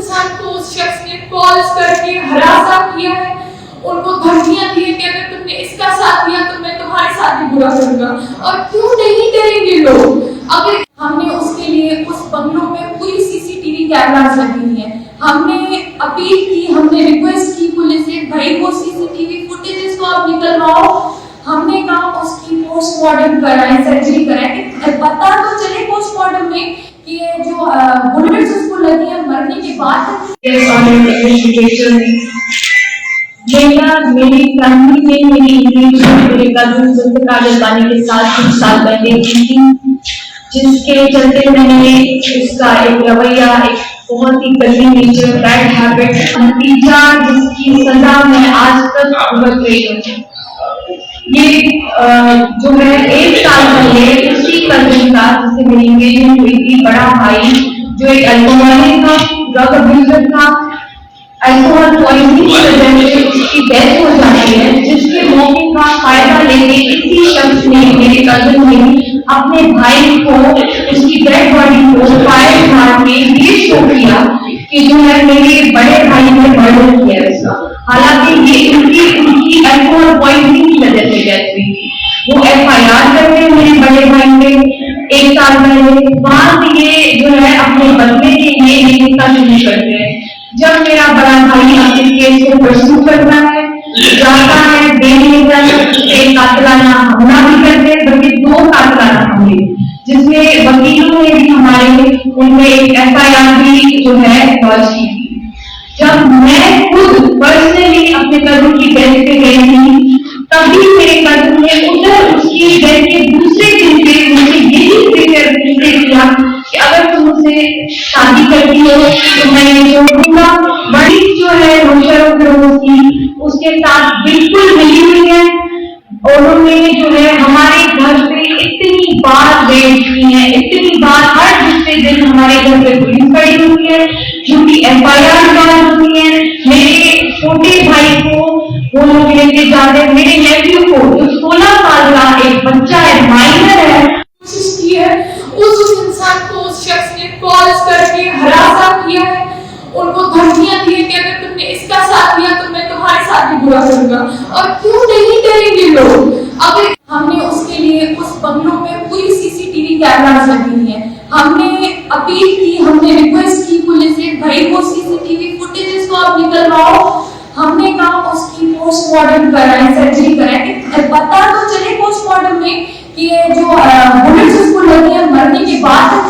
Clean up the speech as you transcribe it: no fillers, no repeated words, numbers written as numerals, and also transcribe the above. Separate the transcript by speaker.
Speaker 1: इंसान को उस शख्स ने कॉल्स करके हरासा किया है, उनको धमकियां दी है कि अगर तुमने इसका साथ दिया तो मैं तुम्हारे साथ भी बुरा करूंगा। और क्यों नहीं करेंगे लोग? अगर हमने उसके लिए उस बंगलों में पूरी सीसीटीवी कैमरास लगी हुई है, हमने अपील की, हमने रिक्वेस्ट की पुलिस से, भाई वो सीसीटीवी फुटेजेस को आप निकलवाओ। हमने कहा उसकी पोस्टमार्टम कराएं, सर्जरी कराएं, कि पता तो चले पोस्टमार्टम में कि ये जो बुलेट्स उसको लगी है मरने के बाद।
Speaker 2: मेरी फैमिली में मेरी इंगेजमेंट मेरे कजिन जुल्फ़िकार जलवानी के साथ कुछ साल पहले की थी, जिसके चलते मैंने उसका एक रवैया, एक बहुत ही गंदी नेचर, बैड हैबिट, नतीजा जिसकी सजा मैं आज तक भुगत रही हूँ। ये जो मैं 1 साल पहले उसी कजिन का जिससे मेरी इंगेजमेंट हुई थी, बड़ा भाई जो एक अल्कोहलिक था, ड्रग अब्यूजर था, अल्कोहल पॉइजनिंग की वजह से उसकी डेथ हो जाती है, जिसके मौके का फायदा लेके इसी शख्स ने, मेरे कजिन ने अपने भाई को, उसकी डेड बॉडी को फायर मार के ये शो किया कि जो है मेरे बड़े भाई ने मर्डर किया इसका। हालांकि ये उनकी अल्कोहल पॉइजनिंग की वजह से डेथ हुई थी। वो FIR करते हैं मेरे बड़े भाई ने 1 साल पहले, बाद ये जो है अपने बदले के लिए निंदा शुरू करते हैं। जब मेरा बड़ा भाई अपने केस को परसू करता है, जाता है, बेल लेता है, एक कातिलाना हमला भी करते हैं, बल्कि 2 कातिलाना हमले, जिसमें वकीलों ने भी हमारे उनमें एक FIR भी जो है लॉन्च की थी। जब मैं खुद पर्सनली अपने कजिन की डेथ पे गई थी, तभी मेरे कजिन ने उधर उसकी डेथ के दूसरे दिन पे मुझे यही फिक्र किया कि अगर तुम मुझसे शादी करती हो तो मैं ये छोड़ूंगा। बड़ी जो है रोशरों की उसके साथ बिल्कुल मिली हुई है। उन्होंने जो है हमारे घर पे इतनी बार रेड की है, इतनी बार हर दूसरे दिन हमारे घर पे पुलिस खड़ी हुई है, झूठी FIR दर्ज होती है। मेरे छोटे भाई को वो लोग लेके जाते, मेरे नेफ्यू को जो 16 साल का एक बच्चा है, माइनर है,
Speaker 1: कोशिश की है, उस इंसान को उस शख्स ने कॉल्स करके हरासा किया है, उनको धमकियां दी है कि अगर तुमने इसका साथ दिया तो मैं तुम्हारे साथ भी बुरा करूंगा। और क्यों नहीं करेंगे लोग? अगर हमने उसके लिए उस बंगलों में पूरी सीसीटीवी कैमरास लगी हुई है, हमने अपील की, हमने रिक्वेस्ट की पुलिस से, भाई वो सीसीटीवी फुटेजेस को आप निकलवाओ। हमने कहा उसकी पोस्टमार्टम कराएं, सर्जरी कराएं, कि पता तो चले पोस्टमार्टम में कि ये जो बुलेट्स उसको लगी है मरने के बाद।